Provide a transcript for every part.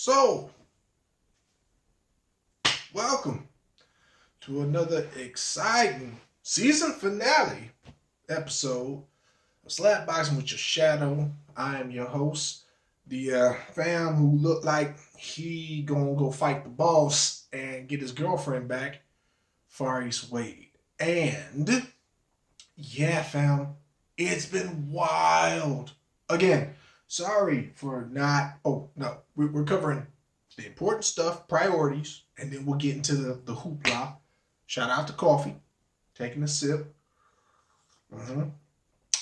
So, welcome to another exciting season finale episode of Slapboxin with your shadow. I am your host, the fam who looked like he gonna go fight the boss and get his girlfriend back, Fari's Wade. And yeah, fam, it's been wild. Again, sorry for not. Oh no, we're covering the important stuff, priorities, and then we'll get into the hoopla. Shout out to coffee, taking a sip.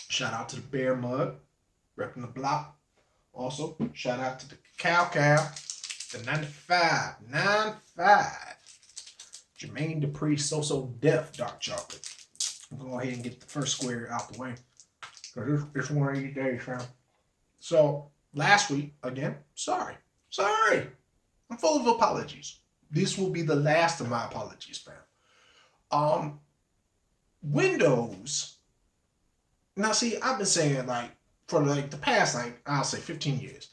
Shout out to the bear mug, repping the block. Also, shout out to the cow, the 95. Jermaine Dupri, So Deaf dark chocolate. I'm going to go ahead and get the first square out the way. Because it's one of these days, fam. So, last week, again, sorry. I'm full of apologies. This will be the last of my apologies, fam. Windows. Now, see, I've been saying, for the past, I'll say 15 years,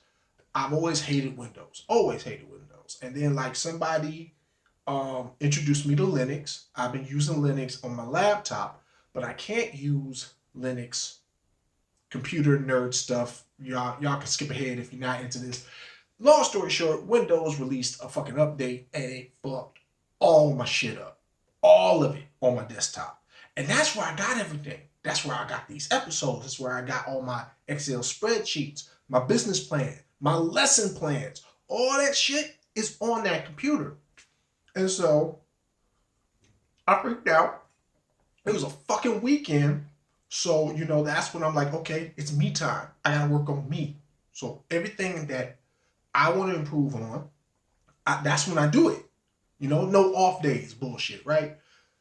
I've always hated Windows. Always hated Windows. And then, somebody introduced me to Linux. I've been using Linux on my laptop, but I can't use Linux computer nerd stuff. Y'all can skip ahead if you're not into this. Long story short, Windows released a fucking update and it fucked all my shit up. All of it on my desktop. And that's where I got everything. That's where I got these episodes. That's where I got all my Excel spreadsheets, my business plan, my lesson plans. All that shit is on that computer. And so I freaked out. It was a fucking weekend. So, that's when I'm like, okay, it's me time. I gotta work on me. So everything that I want to improve on, that's when I do it. No off days, bullshit, right?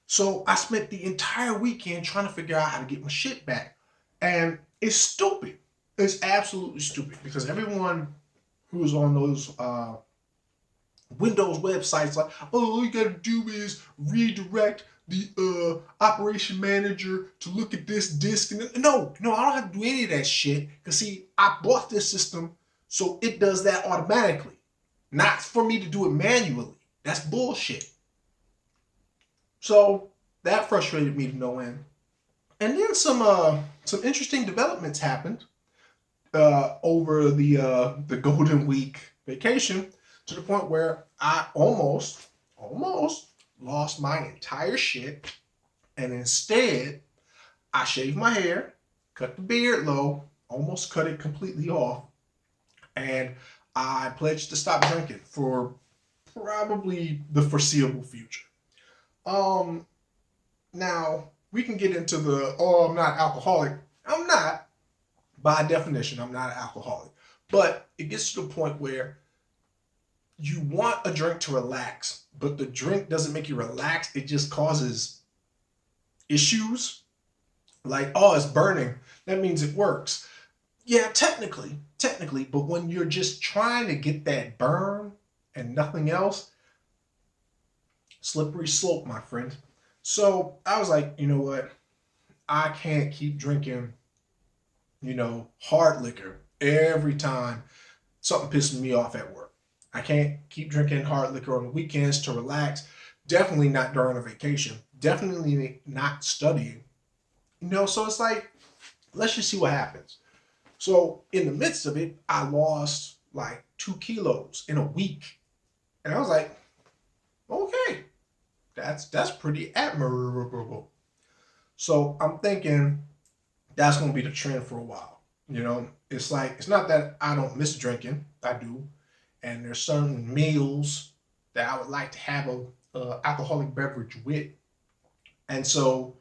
So I spent the entire weekend trying to figure out how to get my shit back. And it's stupid. It's absolutely stupid because everyone who's on those Windows websites like, all you gotta do is redirect the operation manager to look at this disk. And no, I don't have to do any of that shit. Because see, I bought this system so it does that automatically. Not for me to do it manually. That's bullshit. So that frustrated me to no end. And then some interesting developments happened over the Golden Week vacation to the point where I almost lost my entire shit. And instead, I shaved my hair, cut the beard low, almost cut it completely off, and I pledged to stop drinking for probably the foreseeable future. Now, we can get into I'm not alcoholic. I'm not. By definition, I'm not an alcoholic. But it gets to the point where you want a drink to relax, but the drink doesn't make you relax. It just causes issues. It's burning. That means it works. Yeah, technically, but when you're just trying to get that burn and nothing else, slippery slope, my friend. So I was like, you know what? I can't keep drinking, hard liquor every time something pisses me off at work. I can't keep drinking hard liquor on the weekends to relax. Definitely not during a vacation. Definitely not studying. So it's like, let's just see what happens. So in the midst of it, I lost 2 kilos in a week. And I was like, okay, that's pretty admirable. So I'm thinking that's going to be the trend for a while. It's not that I don't miss drinking. I do. And there's certain meals that I would like to have a alcoholic beverage with. And so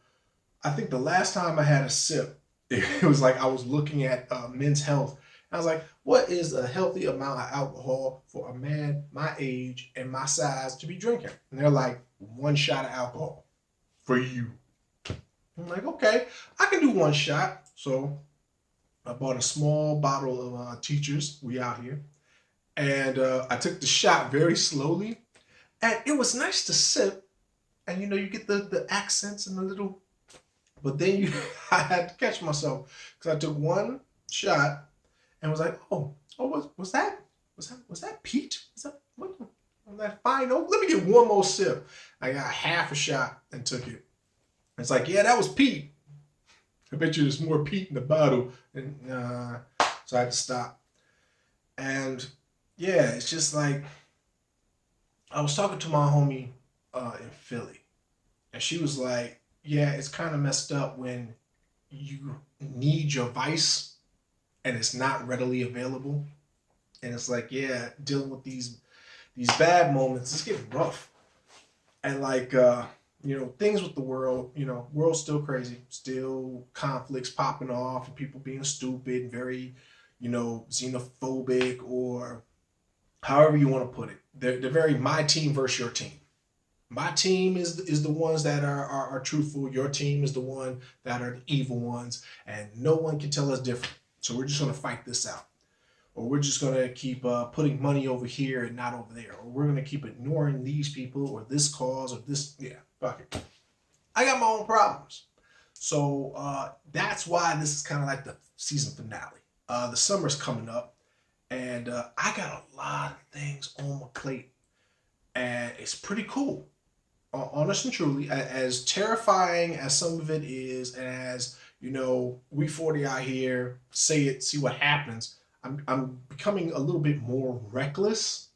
I think the last time I had a sip, it was I was looking at Men's Health. I was like, what is a healthy amount of alcohol for a man my age and my size to be drinking? And they're like, 1 shot of alcohol for you. I'm like, okay, I can do 1 shot. So I bought a small bottle of Teachers. We out here. And I took the shot very slowly. And it was nice to sip. And, you get the accents and the little... But then I had to catch myself. Because I took 1 shot and was like, oh, was was that peach? Was that what? That fine oak? Let me get one more sip. I got half a shot and took it. It's like, yeah, that was peat. I bet you there's more peat in the bottle. And so I had to stop. And yeah, it's just like I was talking to my homie in Philly, and she was like, "Yeah, it's kind of messed up when you need your vice and it's not readily available." And it's like, yeah, dealing with these bad moments, it's getting rough. And like things with the world, world's still crazy, still conflicts popping off, and people being stupid, very, xenophobic, or however you want to put it. They're very my team versus your team. My team is the ones that are truthful. Your team is the one that are the evil ones, and no one can tell us different. So we're just gonna fight this out, or we're just gonna keep putting money over here and not over there, or we're gonna keep ignoring these people or this cause or this. Yeah, fuck it. I got my own problems, so that's why this is kind of like the season finale. The summer's coming up, and I got a lot of things on my plate, and it's pretty cool. Honest and truly, as terrifying as some of it is, and as we 40 out here, say it, see what happens. I'm becoming a little bit more reckless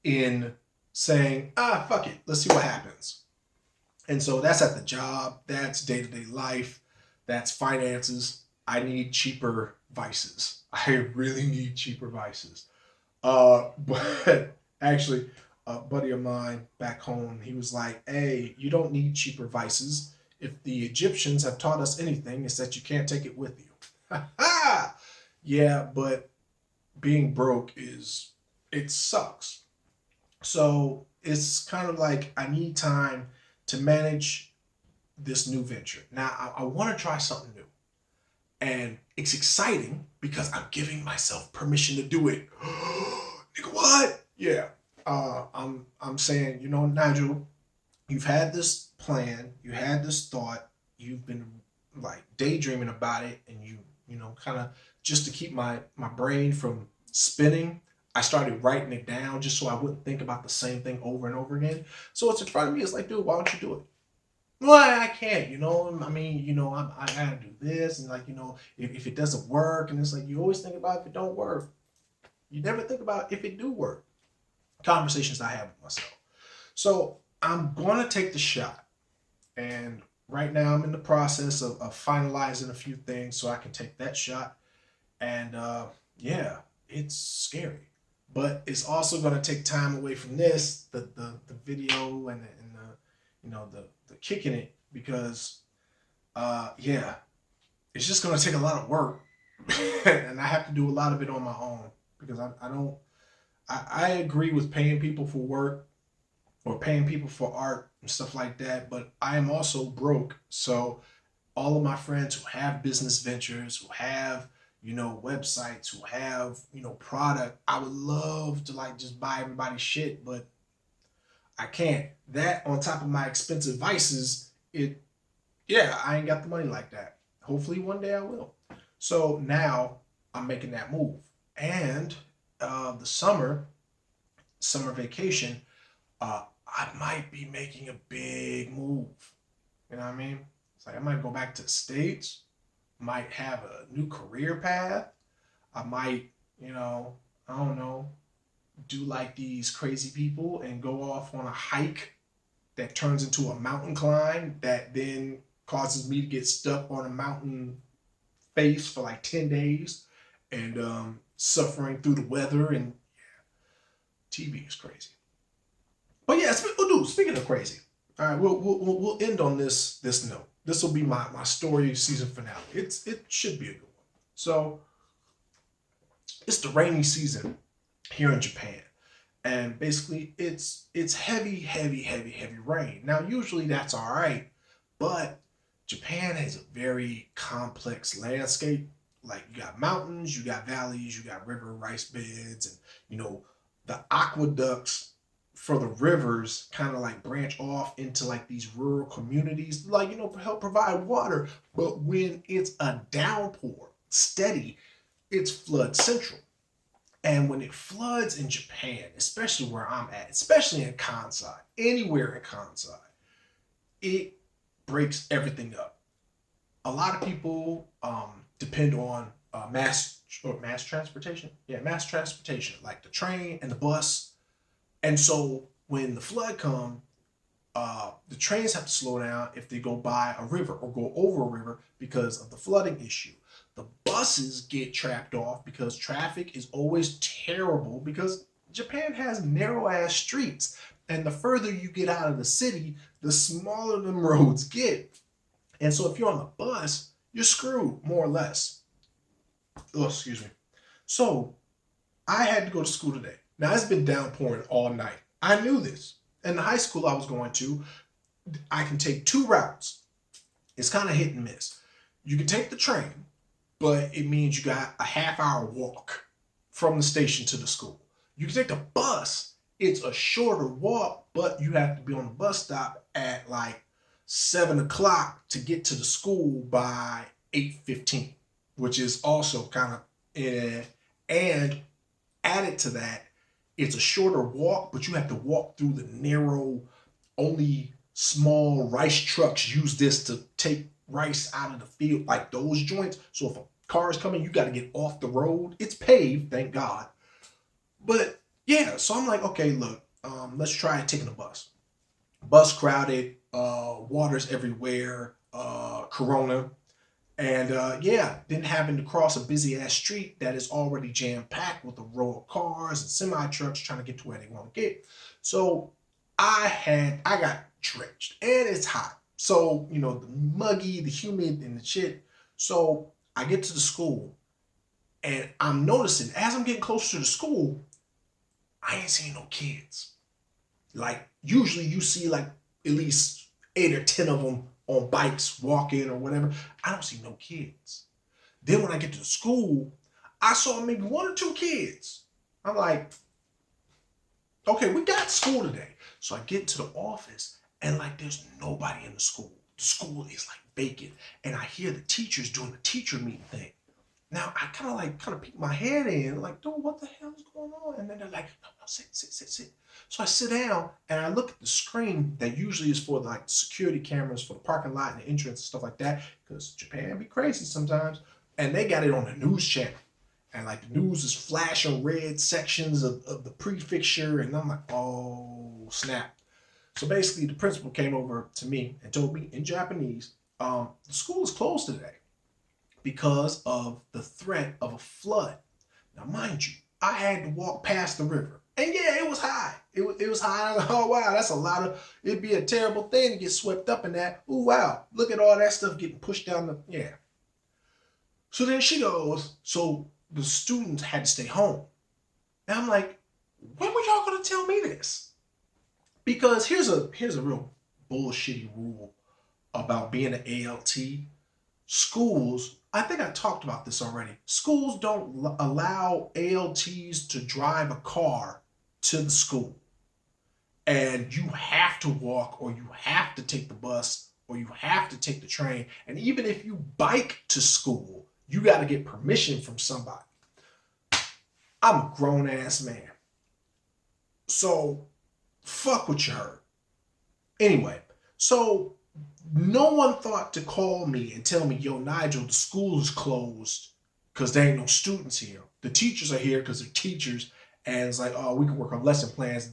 in saying, fuck it, let's see what happens. And so that's at the job, that's day-to-day life, that's finances. I need cheaper vices. I really need cheaper vices. But actually, a buddy of mine back home, he was like, hey, you don't need cheaper vices. If the Egyptians have taught us anything, it's that you can't take it with you. Yeah, but being broke it sucks. So it's kind of like I need time to manage this new venture. Now, I want to try something new. And it's exciting because I'm giving myself permission to do it. Nigga, what? Yeah. I'm saying, Nigel, you've had this plan, you had this thought, you've been like daydreaming about it, and kind of just to keep my brain from spinning, I started writing it down just so I wouldn't think about the same thing over and over again. So it's in front of me. It's like, dude, why don't you do it? Well, I can't, I mean, I gotta do this, and like, if it doesn't work, and it's like, you always think about if it don't work. You never think about if it do work. Conversations I have with myself. So I'm gonna take the shot, and right now I'm in the process of finalizing a few things so I can take that shot. And yeah, it's scary, but it's also gonna take time away from this, the video and the kicking it, because yeah, it's just gonna take a lot of work, and I have to do a lot of it on my own because I agree with paying people for work or paying people for art and stuff like that, but I am also broke. So all of my friends who have business ventures, who have, websites, who have, product, I would love to like just buy everybody's shit, but I can't. That on top of my expensive vices, I ain't got the money like that. Hopefully one day I will. So now I'm making that move. And the summer vacation, I might be making a big move. You know what I mean? It's like I might go back to the States, might have a new career path. I might, I don't know, do like these crazy people and go off on a hike that turns into a mountain climb that then causes me to get stuck on a mountain face for like 10 days and suffering through the weather. And yeah, TV is crazy. But yeah, speaking of crazy, all right, we'll end on this note. This will be my story season finale. It should be a good one. So it's the rainy season here in Japan, and basically it's heavy rain. Now usually that's all right, but Japan has a very complex landscape. Like you got mountains, you got valleys, you got river rice beds, and the aqueducts for the rivers kind of like branch off into like these rural communities, like help provide water. But when it's a downpour, steady, it's flood central. And when it floods in Japan, especially where I'm at, especially in Kansai, anywhere in Kansai, it breaks everything up. A lot of people depend on mass transportation. Yeah, mass transportation, like the train and the bus. And so when the flood comes, the trains have to slow down if they go by a river or go over a river because of the flooding issue. The buses get trapped off because traffic is always terrible because Japan has narrow ass streets. And the further you get out of the city, the smaller them roads get. And so if you're on the bus, you're screwed, more or less. Oh, excuse me. So I had to go to school today. Now it's been downpouring all night. I knew this. In the high school I was going to, I can take two routes. It's kind of hit and miss. You can take the train, but it means you got a half-hour walk from the station to the school. You can take the bus. It's a shorter walk, but you have to be on the bus stop at like 7 o'clock to get to the school by 8:15, which is also kind of and added to that, it's a shorter walk, but you have to walk through the narrow, only small rice trucks use this to take rice out of the field, like those joints. So if a car is coming, you got to get off the road. It's paved, thank God. But yeah, so I'm like, okay, look, let's try taking a bus. Bus crowded, water's everywhere, Corona. And then having to cross a busy ass street that is already jam packed with a row of cars and semi trucks trying to get to where they want to get. So I got drenched and it's hot. So, the muggy, the humid and the shit. So I get to the school and I'm noticing as I'm getting closer to the school, I ain't seeing no kids. Like usually you see like at least 8 or 10 of them on bikes, walking or whatever. I don't see no kids. Then when I get to the school, I saw maybe 1 or 2 kids. I'm like, okay, we got school today. So I get to the office and like there's nobody in the school. The school is like vacant. And I hear the teachers doing the teacher meeting thing. Now I kind of peek my head in, like, dude, what the hell is going on? And then they're like, no, sit. So I sit down and I look at the screen that usually is for like security cameras for the parking lot and the entrance and stuff like that, because Japan be crazy sometimes. And they got it on the news channel. And like the news is flashing red sections of the prefecture. And I'm like, oh, snap. So basically the principal came over to me and told me in Japanese, the school is closed today because of the threat of a flood. Now, mind you, I had to walk past the river. And yeah, it was high. It was high. I was like, oh, wow, that's a lot of, it'd be a terrible thing to get swept up in that. Oh, wow, look at all that stuff getting pushed down the, yeah. So then she goes, so the students had to stay home. And I'm like, when were y'all going to tell me this? Because here's a real bullshitty rule about being an ALT. Schools, I think I talked about this already. Schools don't allow ALTs to drive a car to the school. And you have to walk or you have to take the bus or you have to take the train. And even if you bike to school, you got to get permission from somebody. I'm a grown ass man. So fuck what you heard. Anyway, so no one thought to call me and tell me, yo, Nigel, the school is closed because there ain't no students here. The teachers are here because they're teachers. And it's like, oh, we can work on lesson plans.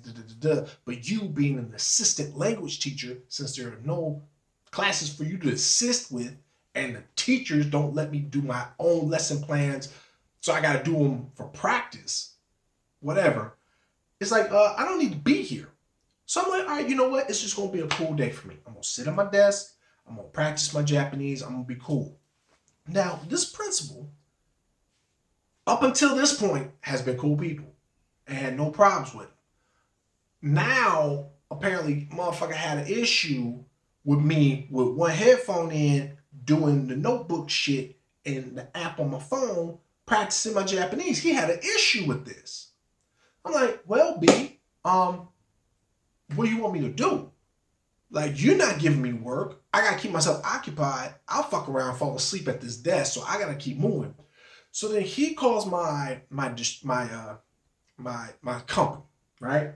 But you being an assistant language teacher, since there are no classes for you to assist with, and the teachers don't let me do my own lesson plans, so I got to do them for practice, whatever. It's like, I don't need to be here. So I'm like, all right, you know what? It's just going to be a cool day for me. I'm going to sit at my desk. I'm going to practice my Japanese. I'm going to be cool. Now, this principal, up until this point, has been cool people and had no problems with him. Now, apparently, motherfucker had an issue with me with one headphone in, doing the notebook shit and the app on my phone, practicing my Japanese. He had an issue with this. I'm like, well, B, what do you want me to do? Like, you're not giving me work. I got to keep myself occupied. I'll fuck around and fall asleep at this desk, so I got to keep moving. So then he calls my company, right?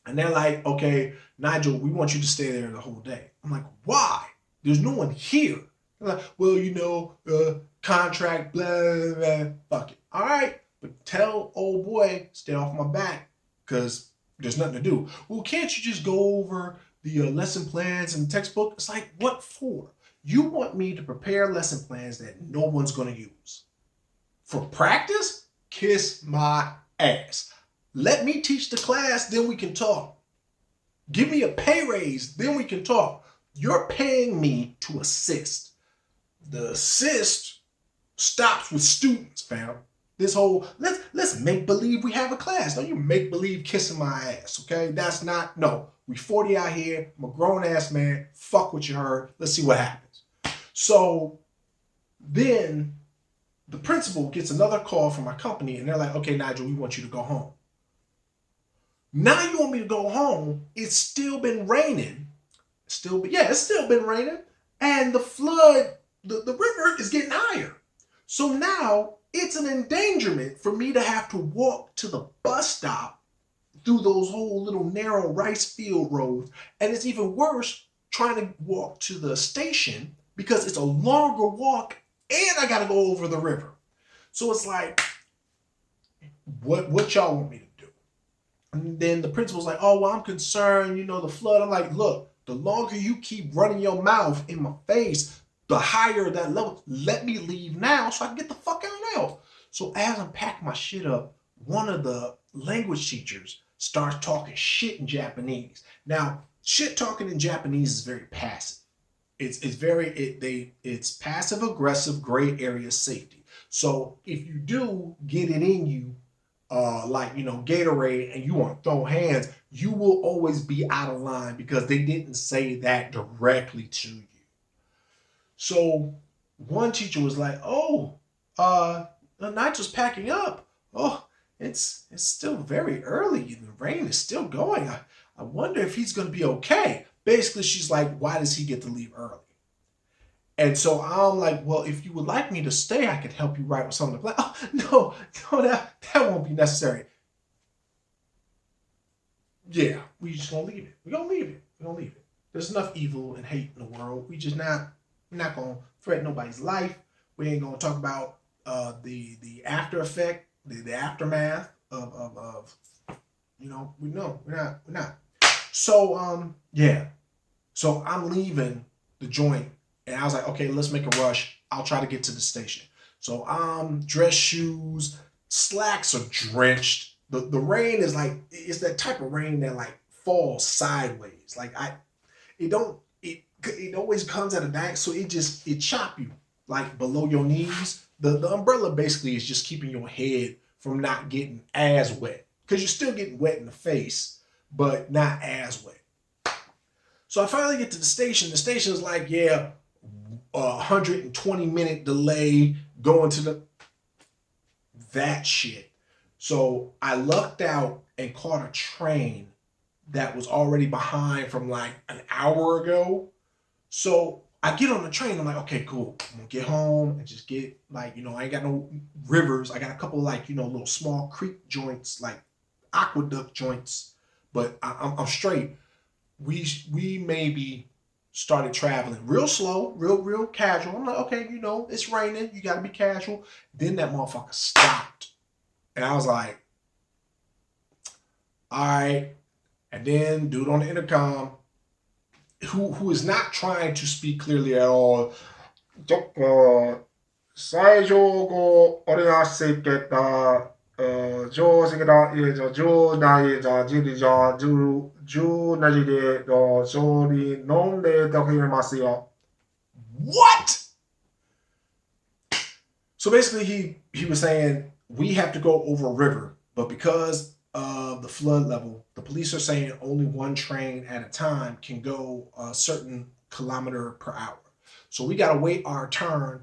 And they're like, okay, Nigel, we want you to stay there the whole day. I'm like, why? There's no one here. They're like, well, contract, blah, blah, blah. Fuck it. All right, but tell old boy, stay off my back, because there's nothing to do. Well, can't you just go over the lesson plans and textbook? It's like, what for? You want me to prepare lesson plans that no one's going to use. For practice? Kiss my ass. Let me teach the class, then we can talk. Give me a pay raise, then we can talk. You're paying me to assist. The assist stops with students, fam. This whole, let's make believe we have a class. No, you make believe kissing my ass, okay? That's not, no. We 40 out here. I'm a grown ass man. Fuck what you heard. Let's see what happens. So then the principal gets another call from my company, and they're like, okay, Nigel, we want you to go home. Now you want me to go home. It's still been raining. It's still been raining. And the flood, the river is getting higher. So now it's an endangerment for me to have to walk to the bus stop through those whole little narrow rice field roads. And it's even worse trying to walk to the station because it's a longer walk and I got to go over the river. So it's like, what y'all want me to do? And then the principal's like, oh, well, I'm concerned, the flood. I'm like, look, the longer you keep running your mouth in my face, the higher that level. Let me leave now so I can get the fuck out. So as I'm packing my shit up, one of the language teachers starts talking shit in Japanese. Now, shit talking in Japanese is very passive. It's passive aggressive, gray area safety. So if you do get it in you, Gatorade, and you want to throw hands, you will always be out of line because they didn't say that directly to you. So one teacher was like, not just packing up. Oh, it's still very early and the rain is still going. I wonder if he's going to be okay. Basically, she's like, why does he get to leave early? And so I'm like, well, if you would like me to stay, I could help you write with some of the plan. Oh, no, that won't be necessary. Yeah, we just gonna leave it. We're gonna leave it. There's enough evil and hate in the world. We're not gonna threaten nobody's life. We ain't gonna talk about the after effect, the aftermath of we're not. So So I'm leaving the joint. And I was like, okay, let's make a rush. I'll try to get to the station. So dress shoes, slacks are drenched. The rain is like, it's that type of rain that like falls sideways. Like it always comes at a night, so it chop you like below your knees. The umbrella basically is just keeping your head from not getting as wet. Because you're still getting wet in the face, but not as wet. So I finally get to the station. The station is like, 120-minute delay going to that shit. So I lucked out and caught a train that was already behind from like an hour ago. So I get on the train. I'm like, okay, cool. I'm gonna get home and just get I ain't got no rivers. I got a couple little small creek joints, like aqueduct joints, but I'm straight. We maybe started traveling real slow, real casual. I'm like, okay, it's raining. You got to be casual. Then that motherfucker stopped. And I was like, all right. And then dude on the intercom, who is not trying to speak clearly at all. 最上語お願いしていけた上司が上内じゃじりじゃ十なじで勝利飲んでときますよ. What? So basically he was saying we have to go over a river, but because of the flood level, the police are saying only one train at a time can go a certain kilometer per hour. So we got to wait our turn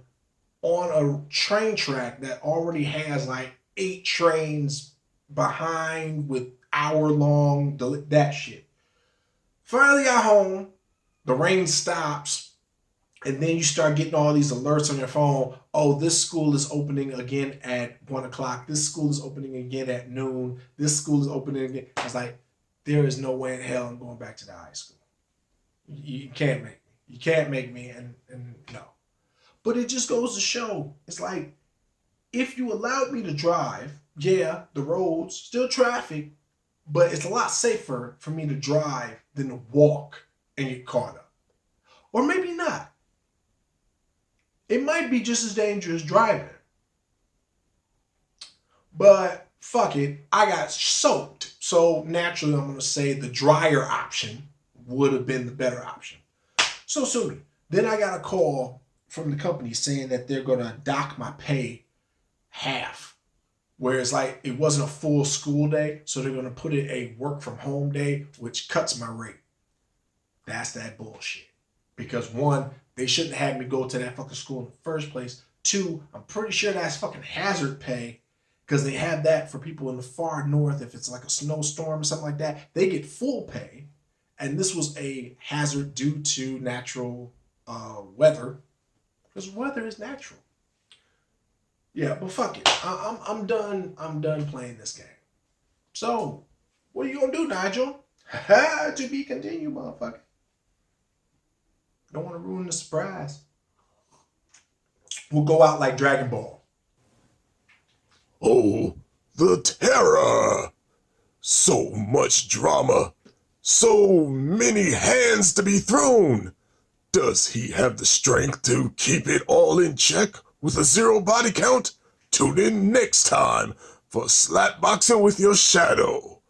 on a train track that already has like 8 trains behind with hour-long that shit. Finally got home. The rain stops. And then you start getting all these alerts on your phone. Oh, this school is opening again at 1 o'clock. This school is opening again at noon. This school is opening again. I was like, there is no way in hell I'm going back to the high school. You can't make me. You can't make me. And no. But it just goes to show, it's like, if you allowed me to drive, yeah, the roads, still traffic, but it's a lot safer for me to drive than to walk and get caught up. Or maybe not. It might be just as dangerous driving. But fuck it, I got soaked. So naturally, I'm going to say the drier option would have been the better option. So sue me. Then I got a call from the company saying that they're going to dock my pay half. Whereas like it wasn't a full school day, so they're going to put it a work from home day, which cuts my rate. That's that bullshit. Because one, they shouldn't have me go to that fucking school in the first place. Two, I'm pretty sure that's fucking hazard pay because they have that for people in the far north. If it's like a snowstorm or something like that, they get full pay. And this was a hazard due to natural weather, because weather is natural. Yeah, but fuck it. I'm done. I'm done playing this game. So, what are you gonna do, Nigel? To be continued, motherfucker. Don't want to ruin the surprise. We'll go out like Dragon Ball. Oh, the terror! So much drama. So many hands to be thrown. Does he have the strength to keep it all in check with a 0 body count? Tune in next time for Slapboxin with your shadow.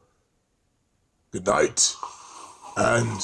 Good night, and